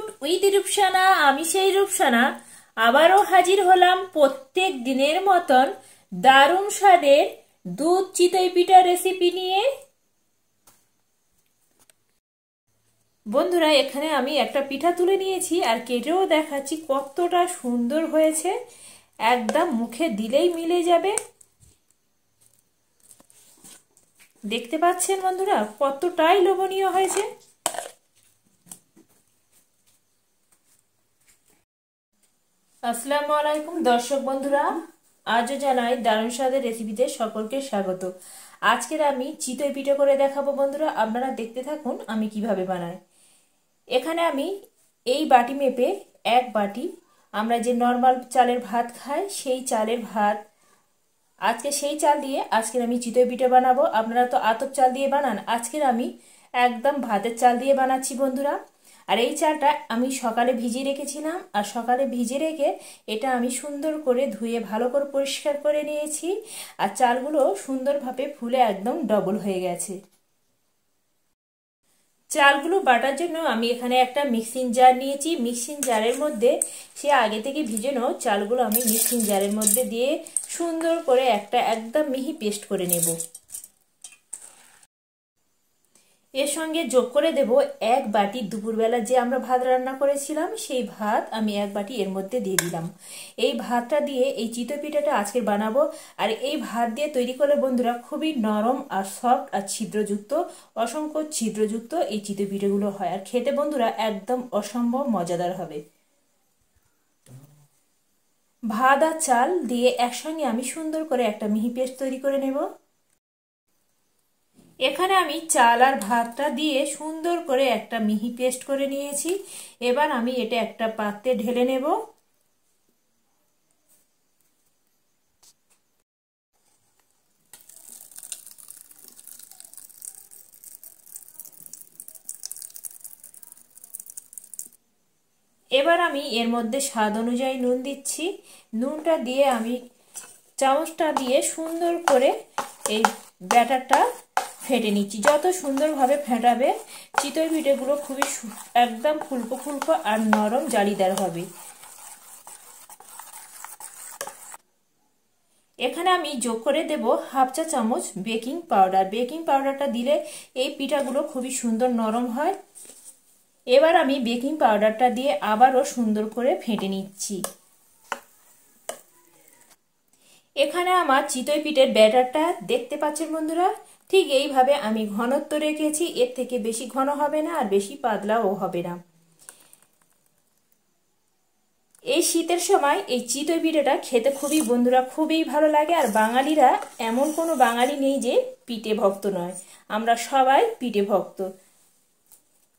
Food with Rupsana. আমি সেই রূপসানা আবারও হাজির হলাম প্রত্যেক দিনের মতন দারুণ স্বাদের দুধ চিতই পিঠা রেসিপি নিয়ে। বন্ধুরা, এখানে আমি একটা পিঠা তুলে নিয়েছি আর কেটেও দেখাচ্ছি কতটা সুন্দর হয়েছে, একদম মুখে দিলেই মিলে যাবে। দেখতে পাচ্ছেন বন্ধুরা কতটাই লোভনীয় হয়েছে। আসসালামু আলাইকুম দর্শক বন্ধুরা, আজও জানাই দারুণ স্বাদের রেসিপিতে সকলকে স্বাগত। আজকের আমি চিতই পিঠা করে দেখাবো বন্ধুরা, আপনারা দেখতে থাকুন আমি কিভাবে বানাই। এখানে আমি এই বাটি মেপে এক বাটি, আমরা যে নর্মাল চালের ভাত খাই সেই চালের ভাত, আজকে সেই চাল দিয়ে আজকের আমি চিতই পিঠা বানাবো। আপনারা তো আতপ চাল দিয়ে বানান, আজকের আমি একদম ভাতের চাল দিয়ে বানাচ্ছি বন্ধুরা। আর এই চালটা আমি সকালে ভিজিয়ে রেখেছিলাম, আর সকালে ভিজে রেখে এটা আমি সুন্দর করে ধুয়ে ভালো করে পরিষ্কার করে নিয়েছি। আর চালগুলো সুন্দরভাবে ফুলে একদম ডবল হয়ে গেছে। চালগুলো বাটার জন্য আমি এখানে একটা মিক্সিং জার নিয়েছি। মিক্সিং জারের মধ্যে সে আগে থেকে ভিজানো চালগুলো আমি মিক্সিং জারের মধ্যে দিয়ে সুন্দর করে একটা একদম মিহি পেস্ট করে নেব। এর সঙ্গে যোগ করে দেব এক বাটি দুপুরবেলা যে আমরা ভাত রান্না করেছিলাম সেই ভাত আমি এক বাটি এর মধ্যে দিয়ে দিলাম। এই ভাতটা দিয়ে এই চিতই পিঠাটা আজকে বানাবো। আর এই ভাত দিয়ে তৈরি করলে বন্ধুরা খুবই নরম আর সফট আর ছিদ্রযুক্ত, অসংখ্য ছিদ্রযুক্ত এই চিতই পিঠাগুলো হয়। আর খেতে বন্ধুরা একদম অসম্ভব মজাদার হবে। ভাত আর চাল দিয়ে একসঙ্গে আমি সুন্দর করে একটা মিহি পেস্ট তৈরি করে নেব। এখানে আমি চাল আর ভাতটা দিয়ে সুন্দর করে একটা মিহি পেস্ট করে নিয়েছি। এবার আমি এটা একটা পাত্রে ঢেলে নেব। এবার আমি এর মধ্যে স্বাদ অনুযায়ী নুন দিচ্ছি। নুনটা দিয়ে আমি চামচটা দিয়ে সুন্দর করে এই ব্যাটারটা ফেটে নিচ্ছি। যত সুন্দরভাবে ফেটাবে চিতই পিঠেগুলো খুবই একদম ফুলকো ফুলকো আর নরম জালিদার হবে। এখানে আমি যোগ করে দেব হাফ চা চামচ বেকিং পাউডার। বেকিং পাউডারটা দিলে এই পিঠাগুলো খুবই সুন্দর নরম হয়। এবার আমি বেকিং পাউডারটা দিয়ে আবারও সুন্দর করে ফেটে নিচ্ছি। এখানে আমার চিতই পিঠের ব্যাটারটা দেখতে পাচ্ছেন বন্ধুরা, ঠিক এইভাবে আমি ঘনত্ব রেখেছি। এর থেকে বেশি ঘন হবে না আর বেশি পাতলাও হবে না। এই শীতের সময় এই চিতই পিঠেটা খেতে খুবই বন্ধুরা খুবই ভালো লাগে। আর বাঙালিরা এমন কোনো বাঙালি নেই যে পিঠে ভক্ত নয়, আমরা সবাই পিঠে ভক্ত।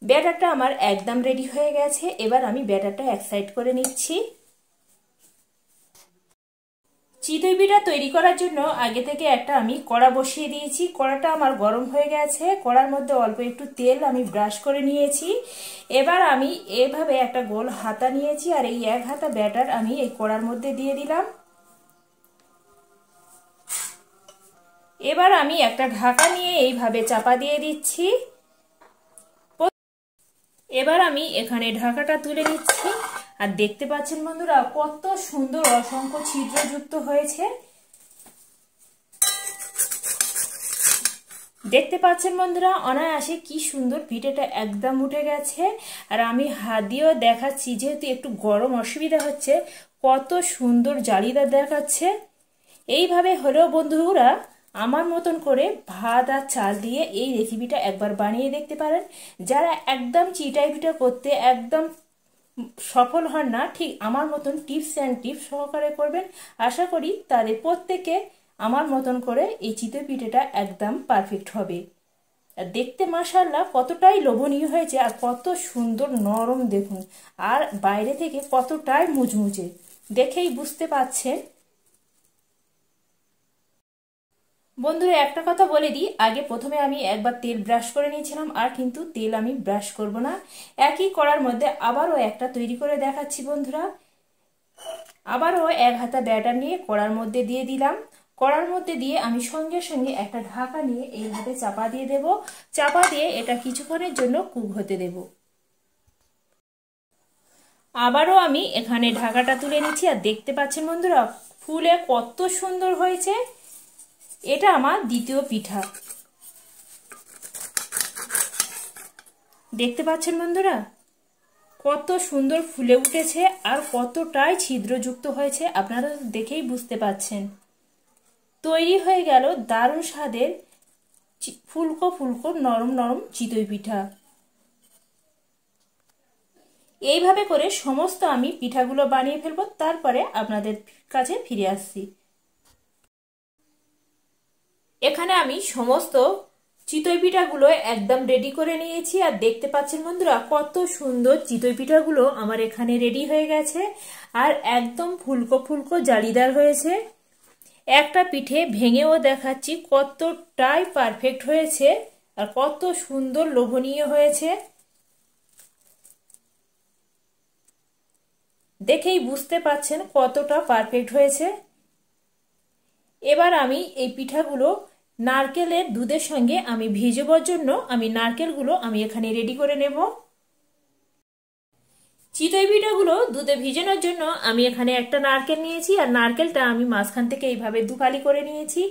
ব্যাটারটা আমার একদম রেডি হয়ে গেছে। এবার আমি ব্যাটারটা এক সাইড করে নিচ্ছি। চিতই পিঠা তৈরি করার জন্য আগে থেকে একটা আমি কড়া বসিয়ে দিয়েছি। কড়াটা আমার গরম হয়ে গেছে। কড়ার মধ্যে অল্প একটু তেল আমি ব্রাশ করে নিয়েছি। এবার আমি এভাবে একটা গোল হাতা নিয়েছি আর এই এক হাতা ব্যাটার আমি এই কড়ার মধ্যে দিয়ে দিলাম। এবার আমি একটা ঢাকা নিয়ে এইভাবে চাপা দিয়ে দিচ্ছি। এবার আমি এখানে ঢাকাটা তুলে নিচ্ছি। আর দেখতে পাচ্ছেন বন্ধুরা কত সুন্দর অসংখ্য ছিদ্রযুক্ত হয়েছে। দেখতে পাচ্ছেন বন্ধুরা অনায়াসে কি সুন্দর পিঠেটা একদম উঠে গেছে। আর আমি হাত দিয়েও দেখাচ্ছি, যেহেতু একটু গরম অসুবিধা হচ্ছে, কত সুন্দর জালিদার দেখাচ্ছে। এইভাবে হলেও বন্ধুরা আমার মতন করে ভাত আর চাল দিয়ে এই রেসিপিটা একবার বানিয়ে দেখতে পারেন। যারা একদম চিতই পিঠা করতে একদম সফল হন না, ঠিক আমার মতন টিপস অ্যান্ড টিপস সহকারে করবেন। আশা করি তাদের প্রত্যেকে আমার মতন করে এই চিতই পিঠেটা একদম পারফেক্ট হবে। আর দেখতে মাশাআল্লাহ কতটাই লোভনীয় হয়েছে আর কত সুন্দর নরম দেখুন, আর বাইরে থেকে কতটাই মুচমুচে, দেখেই বুঝতে পাচ্ছেন। বন্ধুরা একটা কথা বলে দিই, আগে প্রথমে আমি একবার তেল ব্রাশ করে নিয়েছিলাম, আর কিন্তু তেল আমি ব্রাশ করব না। একই কড়ার মধ্যে আবারও একটা তৈরি করে দেখাচ্ছি বন্ধুরা। আবারও এক হাতা ব্যাটার নিয়ে কড়ার মধ্যে দিয়ে দিলাম। কড়ার মধ্যে দিয়ে আমি সঙ্গে সঙ্গে একটা ঢাকা নিয়ে এইভাবে চাপা দিয়ে দেব। চাপা দিয়ে এটা কিছুক্ষণের জন্য কুক হতে দেব। আবারও আমি এখানে ঢাকাটা তুলে নিচ্ছি আর দেখতে পাচ্ছেন বন্ধুরা ফুলে কত সুন্দর হয়েছে। এটা আমার দ্বিতীয় পিঠা। দেখতে পাচ্ছেন বন্ধুরা কত সুন্দর ফুলে উঠেছে আর কতটাই ছিদ্রযুক্ত হয়েছে, আপনারা দেখেই বুঝতে পাচ্ছেন। তৈরি হয়ে গেল দারুণ স্বাদের ফুলকো ফুলকো নরম নরম চিতই পিঠা। এইভাবে করে সমস্ত আমি পিঠাগুলো বানিয়ে ফেলবো, তারপরে আপনাদের কাছে ফিরে আসছি। এখানে আমি সমস্ত চিতই পিঠাগুলো একদম রেডি করে নিয়েছি আর দেখতে পাচ্ছেন বন্ধুরা কত সুন্দর চিতই পিঠাগুলো আমার এখানে রেডি হয়ে গেছে আর একদম ফুলকো ফুলকো জালিদার হয়েছে। একটা পিঠে ভেঙেও দেখাচ্ছি কতটাই পারফেক্ট হয়েছে আর কত সুন্দর লোভনীয় হয়েছে, দেখেই বুঝতে পাচ্ছেন কতটা পারফেক্ট হয়েছে। এবার আমি এই পিঠাগুলো নারকেলের দুধের সঙ্গে আমি ভিজাবার জন্য আমি নারকেলগুলো আমি এখানে রেডি করে নেব। চিতই পিঠাগুলো দুধে ভিজানোর জন্য আমি এখানে একটা নারকেল নিয়েছি আর নারকেলটা আমি মাঝখান থেকে এইভাবে দুফালি করে নিয়েছি।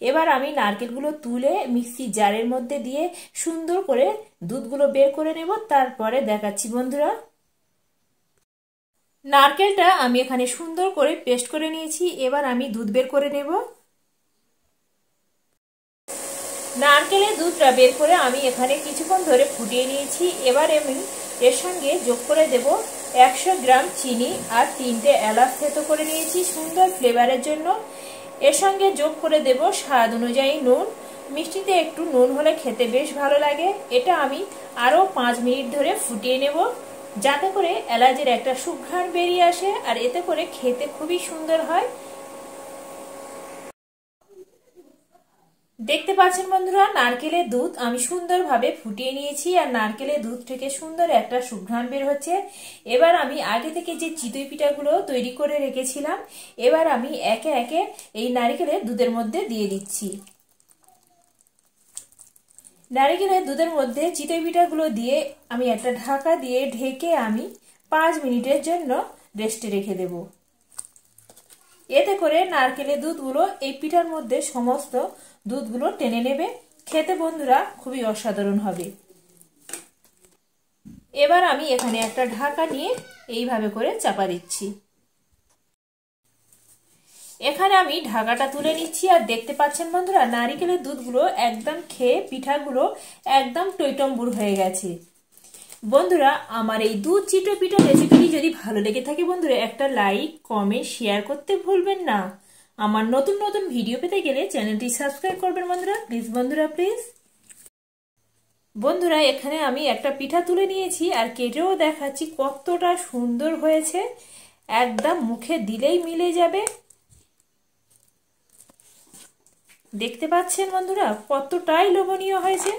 এবার আমি নারকেলগুলো তুলে মিক্সি জারের মধ্যে দিয়ে সুন্দর করে দুধগুলো বের করে নেব, তারপরে দেখাচ্ছি বন্ধুরা। নারকেলটা আমি এখানে সুন্দর করে পেস্ট করে নিয়েছি, এবার আমি দুধ বের করে নেব। নারকেলের দুধটা বের করে আমি এখানে কিছুক্ষণ ধরে ফুটিয়ে নিয়েছি। এবার আমি এর সঙ্গে যোগ করে দেব 100 গ্রাম চিনি আর 3টে এলাচ থেতো করে নিয়েছি সুন্দর ফ্লেভারের জন্য। এর সঙ্গে যোগ করে দেব স্বাদ অনুযায়ী নুন, মিষ্টিতে একটু নুন হলে খেতে বেশ ভালো লাগে। এটা আমি আরও 5 মিনিট ধরে ফুটিয়ে নেব যাতে করে এলাচের একটা সুঘ্রাণ বেরিয়ে আসে আর এতে করে খেতে খুবই সুন্দর হয়। দেখতে পাচ্ছেন বন্ধুরা নারকেলের দুধ আমি সুন্দরভাবে ফুটিয়ে নিয়েছি আর নারকেলের দুধ থেকে সুন্দর একটা সুঘ্রাণ বের হচ্ছে। এবার আমি আগে থেকে যে চিতই পিঠাগুলো তৈরি করে রেখেছিলাম এবার আমি একে একে এই নারকেলের দুধের মধ্যে দিয়ে দিচ্ছি। নারকেলের দুধের মধ্যে চিতই পিঠাগুলো দিয়ে আমি একটা ঢাকা দিয়ে ঢেকে আমি 5 মিনিটের জন্য রেস্টে রেখে দেব। এতে করে নারকেলের দুধগুলো এই পিঠার মধ্যে সমস্ত দুধগুলো টেনে নেবে, খেতে বন্ধুরা খুবই অসাধারণ হবে। এবার আমি এখানে একটা ঢাকা নিয়ে এইভাবে করে চাপা দিচ্ছি। এখানে আমি ঢাকাটা তুলে নিচ্ছি আর দেখতে পাচ্ছেন বন্ধুরা নারকেলের দুধগুলো একদম খেয়ে পিঠাগুলো একদম টইটম্বুর হয়ে গেছে। বন্ধুরা আমার এই দুধ চিতই পিঠা রেসিপিটি যদি ভালো লেগে থাকে বন্ধুরা একটা লাইক কমেন্ট শেয়ার করতে ভুলবেন না। আমার নতুন নতুন ভিডিও পেতে গেলে চ্যানেলটি সাবস্ক্রাইব করবেন বন্ধুরা, প্লিজ বন্ধুরা প্লিজ। বন্ধুরা এখানে আমি একটা পিঠা তুলে নিয়েছি আর কেটেও দেখাচ্ছি কতটা সুন্দর হয়েছে, একদম মুখে দিলেই মিলে যাবে। দেখতে পাচ্ছেন বন্ধুরা কতটাই লোভনীয় হয়েছে।